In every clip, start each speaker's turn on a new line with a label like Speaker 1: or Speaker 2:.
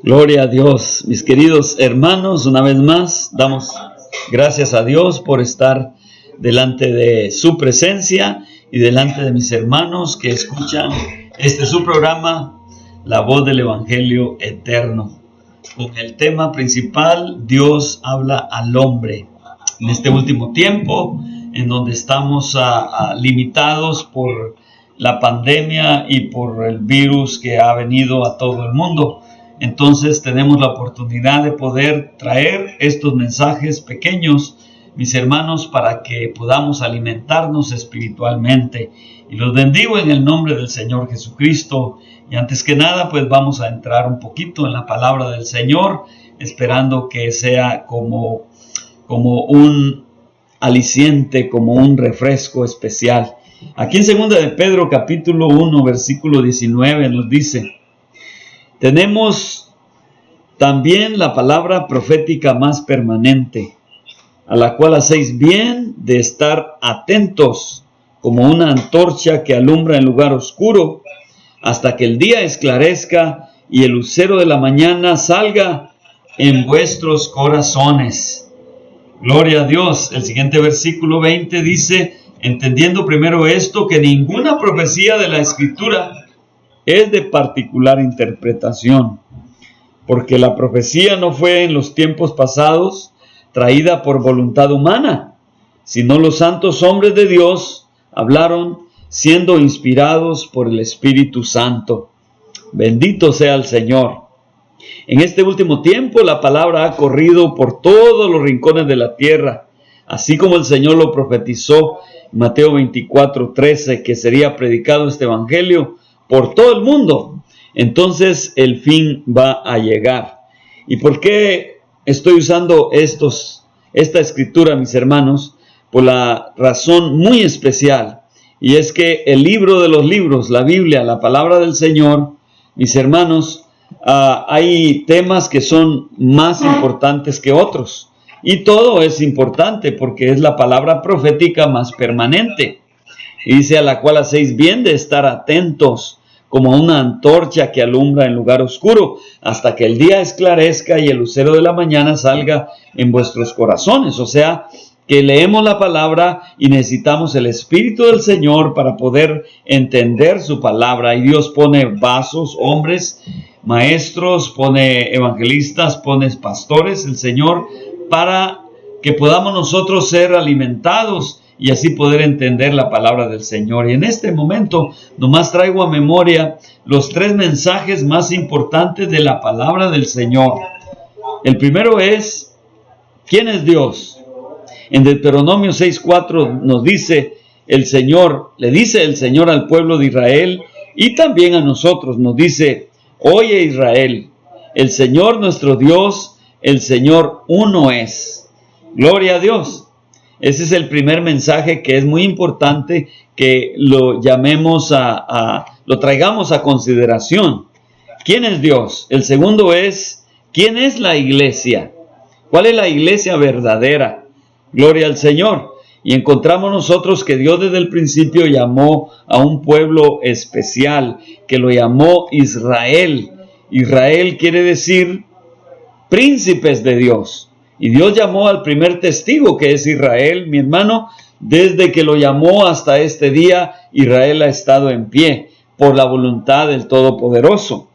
Speaker 1: Gloria a Dios, mis queridos hermanos, una vez más damos gracias a Dios por estar delante de su presencia y delante de mis hermanos que escuchan su programa, La Voz del Evangelio Eterno. Con el tema principal, Dios habla al hombre. En este último tiempo, en donde estamos limitados por la pandemia y por el virus que ha venido a todo el mundo. Entonces tenemos la oportunidad de poder traer estos mensajes pequeños, mis hermanos, para que podamos alimentarnos espiritualmente. Y los bendigo en el nombre del Señor Jesucristo. Y antes que nada, pues vamos a entrar un poquito en la palabra del Señor, esperando que sea como un aliciente, como un refresco especial. Aquí en 2 de Pedro, capítulo 1, versículo 19, nos dice: tenemos también la palabra profética más permanente, a la cual hacéis bien de estar atentos, como una antorcha que alumbra en lugar oscuro, hasta que el día esclarezca y el lucero de la mañana salga en vuestros corazones. Gloria a Dios. El siguiente versículo 20 dice: entendiendo primero esto, que ninguna profecía de la Escritura es de particular interpretación, porque la profecía no fue en los tiempos pasados traída por voluntad humana, sino los santos hombres de Dios hablaron siendo inspirados por el Espíritu Santo. Bendito sea el Señor. En este último tiempo la palabra ha corrido por todos los rincones de la tierra, así como el Señor lo profetizó en Mateo 24:13, que sería predicado este evangelio por todo el mundo. Entonces el fin va a llegar. ¿Y por qué estoy usando esta escritura, mis hermanos? Por la razón muy especial, y es que el libro de los libros, la Biblia, la palabra del Señor, mis hermanos, hay temas que son más importantes que otros, y todo es importante porque es la palabra profética más permanente. Y dice: a la cual hacéis bien de estar atentos, como una antorcha que alumbra en lugar oscuro, hasta que el día esclarezca y el lucero de la mañana salga en vuestros corazones. O sea, que leemos la palabra y necesitamos el Espíritu del Señor para poder entender su palabra. Y Dios pone vasos, hombres, maestros, pone evangelistas, pone pastores, el Señor, para que podamos nosotros ser alimentados y así poder entender la palabra del Señor. Y en este momento nomás traigo a memoria los 3 mensajes más importantes de la palabra del Señor. El primero es: ¿quién es Dios? En Deuteronomio 6:4 nos dice el Señor, le dice el Señor al pueblo de Israel y también a nosotros, nos dice: oye Israel, el Señor nuestro Dios, el Señor uno es. Gloria a Dios. Ese es el primer mensaje, que es muy importante que lo llamemos lo traigamos a consideración. ¿Quién es Dios? El segundo es: ¿quién es la iglesia? ¿Cuál es la iglesia verdadera? Gloria al Señor. Y encontramos nosotros que Dios desde el principio llamó a un pueblo especial, que lo llamó Israel. Israel quiere decir príncipes de Dios. Y Dios llamó al primer testigo, que es Israel, mi hermano. Desde que lo llamó hasta este día, Israel ha estado en pie por la voluntad del Todopoderoso.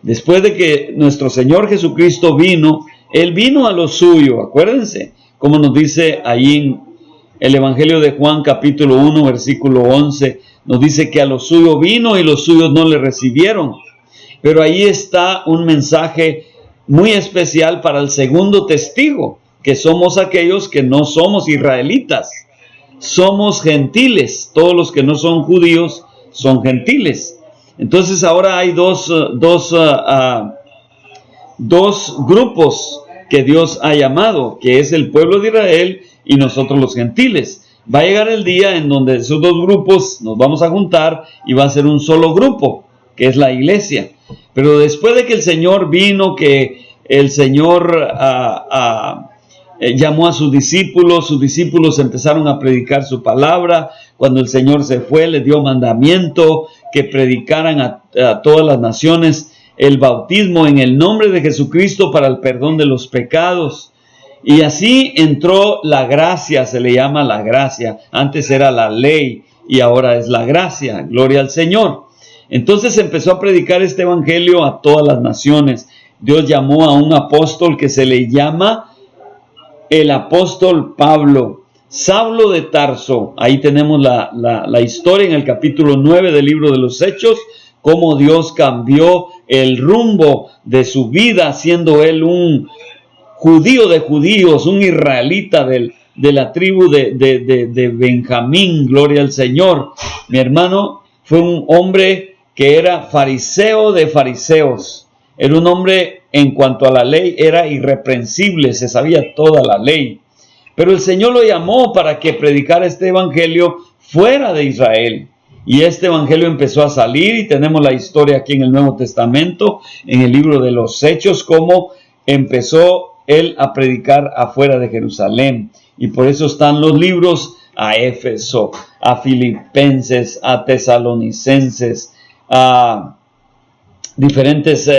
Speaker 1: Después de que nuestro Señor Jesucristo vino, Él vino a lo suyo. Acuérdense, como nos dice ahí en el Evangelio de Juan, capítulo 1, versículo 11, nos dice que a lo suyo vino y los suyos no le recibieron. Pero ahí está un mensaje muy especial para el segundo testigo, que somos aquellos que no somos israelitas, somos gentiles. Todos los que no son judíos son gentiles. Entonces ahora hay dos grupos que Dios ha llamado, que es el pueblo de Israel y nosotros los gentiles. Va a llegar el día en donde esos dos grupos nos vamos a juntar y va a ser un solo grupo, que es la iglesia. Pero después de que el Señor vino, que el Señor llamó a sus discípulos empezaron a predicar su palabra. Cuando el Señor se fue, les dio mandamiento que predicaran a todas las naciones el bautismo en el nombre de Jesucristo para el perdón de los pecados. Y así entró la gracia, se le llama la gracia. Antes era la ley y ahora es la gracia. Gloria al Señor. Entonces empezó a predicar este evangelio a todas las naciones. Dios llamó a un apóstol que se le llama el apóstol Pablo. Saulo de Tarso, ahí tenemos la historia en el capítulo 9 del libro de los Hechos, cómo Dios cambió el rumbo de su vida, siendo él un judío de judíos, un israelita de la tribu de Benjamín, gloria al Señor. Mi hermano fue un hombre que era fariseo de fariseos, era un hombre en cuanto a la ley, era irreprensible, se sabía toda la ley. Pero el Señor lo llamó para que predicara este evangelio fuera de Israel. Y este evangelio empezó a salir y tenemos la historia aquí en el Nuevo Testamento, en el libro de los Hechos, cómo empezó él a predicar afuera de Jerusalén. Y por eso están los libros a Éfeso, a Filipenses, a Tesalonicenses, a diferentes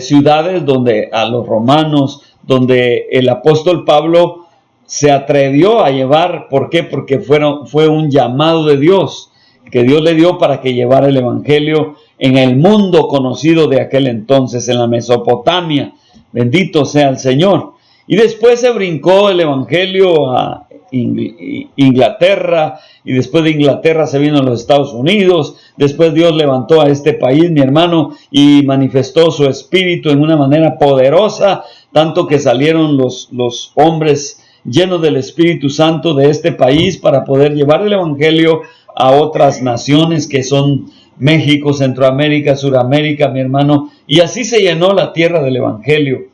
Speaker 1: ciudades donde a los romanos, donde el apóstol Pablo se atrevió a llevar. ¿Por qué? Porque fue un llamado de Dios, que Dios le dio para que llevara el evangelio en el mundo conocido de aquel entonces, en la Mesopotamia. Bendito sea el Señor. Y después se brincó el evangelio a Inglaterra, y después de Inglaterra se vino a los Estados Unidos. Después Dios levantó a este país, mi hermano, y manifestó su espíritu en una manera poderosa, tanto que salieron los hombres llenos del Espíritu Santo de este país para poder llevar el evangelio a otras naciones que son México, Centroamérica, Suramérica, mi hermano, y así se llenó la tierra del evangelio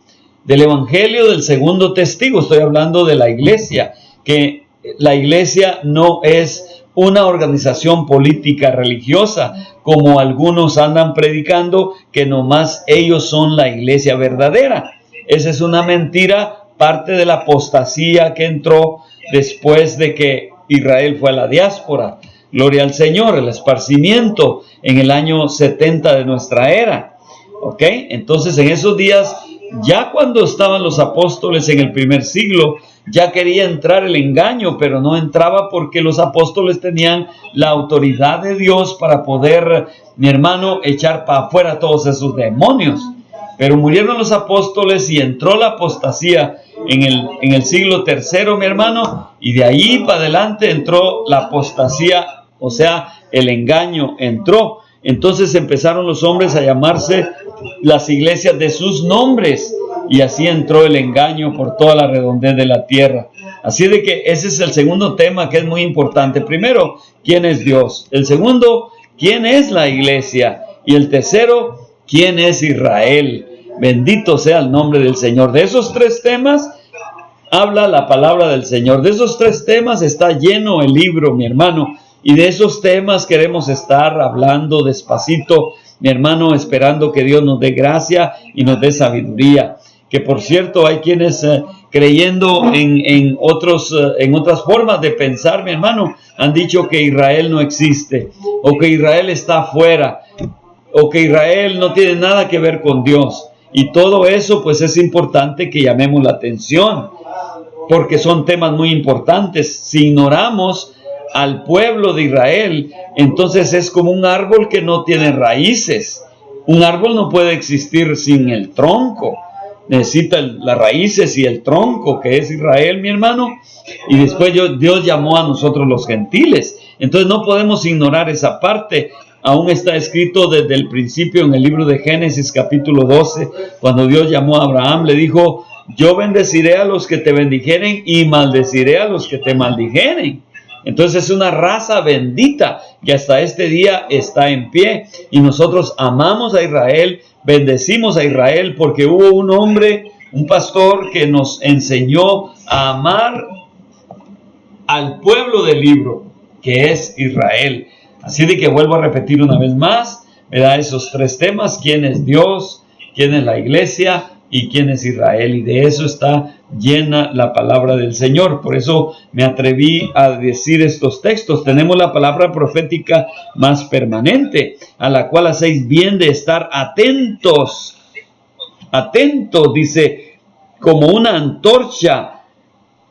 Speaker 1: del segundo testigo. Estoy hablando de la iglesia, que la iglesia no es una organización política religiosa, como algunos andan predicando, que nomás ellos son la iglesia verdadera. Esa es una mentira, parte de la apostasía que entró después de que Israel fue a la diáspora. Gloria al Señor, el esparcimiento en el año 70 de nuestra era. ¿Ok? Entonces en esos días, ya cuando estaban los apóstoles en el primer siglo, ya quería entrar el engaño, pero no entraba porque los apóstoles tenían la autoridad de Dios para poder, mi hermano, echar para afuera todos esos demonios. Pero murieron los apóstoles y entró la apostasía en el siglo tercero, mi hermano, y de ahí para adelante entró la apostasía, o sea, el engaño entró. Entonces empezaron los hombres a llamarse las iglesias de sus nombres, y así entró el engaño por toda la redondez de la tierra. Así de que ese es el segundo tema, que es muy importante. Primero, ¿quién es Dios? El segundo, ¿quién es la iglesia? Y el tercero, ¿quién es Israel? Bendito sea el nombre del Señor. De esos tres temas habla la palabra del Señor. De esos tres temas está lleno el libro, mi hermano. Y de esos temas queremos estar hablando despacito, mi hermano, esperando que Dios nos dé gracia y nos dé sabiduría. Que por cierto, hay quienes creyendo en otras formas de pensar, mi hermano, han dicho que Israel no existe, o que Israel está afuera, o que Israel no tiene nada que ver con Dios. Y todo eso, pues es importante que llamemos la atención, porque son temas muy importantes. Si ignoramos al pueblo de Israel, entonces es como un árbol que no tiene raíces. Un árbol no puede existir sin el tronco. Necesita las raíces y el tronco, que es Israel, mi hermano. Y después Dios llamó a nosotros los gentiles. Entonces no podemos ignorar esa parte. Aún está escrito desde el principio en el libro de Génesis capítulo 12, cuando Dios llamó a Abraham, le dijo: yo bendeciré a los que te bendijeren y maldeciré a los que te maldijeren. Entonces es una raza bendita que hasta este día está en pie. Y nosotros amamos a Israel, bendecimos a Israel, porque hubo un hombre, un pastor, que nos enseñó a amar al pueblo del libro, que es Israel. Así de que vuelvo a repetir una vez más, ¿verdad? Esos tres temas: quién es Dios, quién es la iglesia y quién es Israel. Y de eso está llena la palabra del Señor. Por eso me atreví a decir estos textos. Tenemos la palabra profética más permanente, a la cual hacéis bien de estar atentos atento, dice, como una antorcha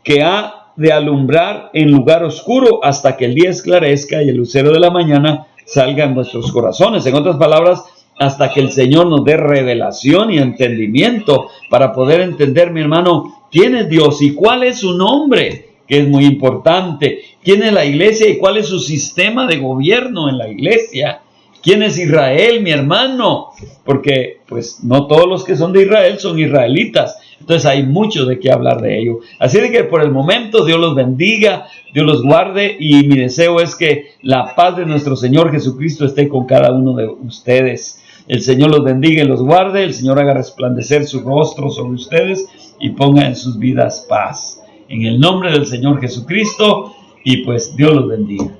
Speaker 1: que ha de alumbrar en lugar oscuro hasta que el día esclarezca y el lucero de la mañana salga en vuestros corazones. En otras palabras, hasta que el Señor nos dé revelación y entendimiento para poder entender, mi hermano, quién es Dios y cuál es su nombre, que es muy importante. Quién es la iglesia y cuál es su sistema de gobierno en la iglesia. ¿Quién es Israel, mi hermano? Porque pues no todos los que son de Israel son israelitas. Entonces hay mucho de qué hablar de ello. Así de que por el momento Dios los bendiga, Dios los guarde, y mi deseo es que la paz de nuestro Señor Jesucristo esté con cada uno de ustedes. El Señor los bendiga y los guarde, el Señor haga resplandecer su rostro sobre ustedes y ponga en sus vidas paz. En el nombre del Señor Jesucristo, y pues Dios los bendiga.